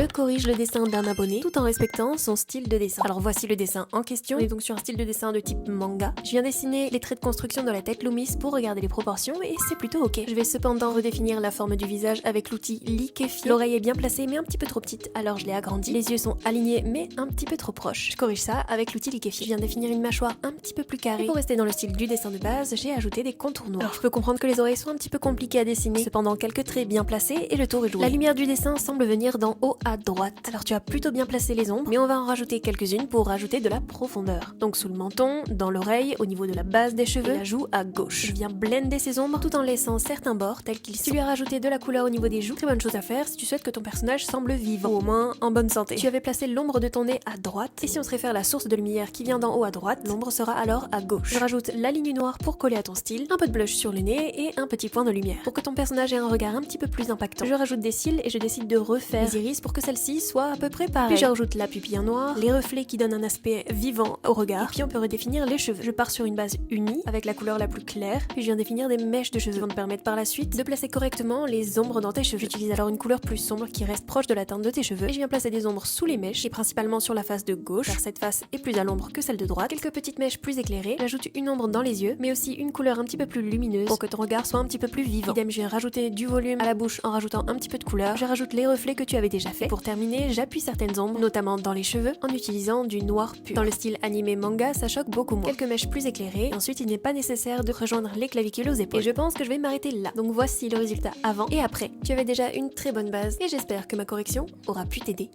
Je corrige le dessin d'un abonné tout en respectant son style de dessin. Alors voici le dessin en question. On est donc sur un style de dessin de type manga. Je viens dessiner les traits de construction dans la tête Loomis pour regarder les proportions et c'est plutôt ok. Je vais cependant redéfinir la forme du visage avec l'outil Liquefy. L'oreille est bien placée mais un petit peu trop petite, alors je l'ai agrandie. Les yeux sont alignés mais un petit peu trop proches. Je corrige ça avec l'outil Liquefy. Je viens définir une mâchoire un petit peu plus carrée. Et pour rester dans le style du dessin de base, j'ai ajouté des contours noirs. Alors je peux comprendre que les oreilles sont un petit peu compliquées à dessiner, cependant quelques traits bien placés et le tour est joué. La lumière du dessin semble venir d'en haut à droite. Alors tu as plutôt bien placé les ombres, mais on va en rajouter quelques-unes pour rajouter de la profondeur. Donc sous le menton, dans l'oreille, au niveau de la base des cheveux, et la joue à gauche. Je viens blender ces ombres tout en laissant certains bords tels qu'ils sont. Tu lui as rajouté de la couleur au niveau des joues, très bonne chose à faire si tu souhaites que ton personnage semble vivant, ou au moins en bonne santé. Tu avais placé l'ombre de ton nez à droite, et si on se réfère à la source de lumière qui vient d'en haut à droite, l'ombre sera alors à gauche. Je rajoute la ligne noire pour coller à ton style, un peu de blush sur le nez et un petit point de lumière. Pour que ton personnage ait un regard un petit peu plus impactant, je rajoute des cils et je décide de refaire les iris pour que celle-ci soit à peu près pareille. Puis j'ajoute la pupille en noir, les reflets qui donnent un aspect vivant au regard, et puis on peut redéfinir les cheveux. Je pars sur une base unie avec la couleur la plus claire, puis je viens définir des mèches de cheveux qui vont te permettre par la suite de placer correctement les ombres dans tes cheveux. J'utilise alors une couleur plus sombre qui reste proche de la teinte de tes cheveux et je viens placer des ombres sous les mèches et principalement sur la face de gauche car cette face est plus à l'ombre que celle de droite. Quelques petites mèches plus éclairées, j'ajoute une ombre dans les yeux mais aussi une couleur un petit peu plus lumineuse pour que ton regard soit un petit peu plus vivant. Idem, je viens rajouter du volume à la bouche en rajoutant un petit peu de couleur. Je rajoute les reflets que tu avais déjà fait. Pour terminer, j'appuie certaines ombres, notamment dans les cheveux, en utilisant du noir pur. Dans le style animé manga, ça choque beaucoup moins. Quelques mèches plus éclairées, et ensuite il n'est pas nécessaire de rejoindre les clavicules aux épaules. Et je pense que je vais m'arrêter là. Donc voici le résultat avant et après. Tu avais déjà une très bonne base et j'espère que ma correction aura pu t'aider.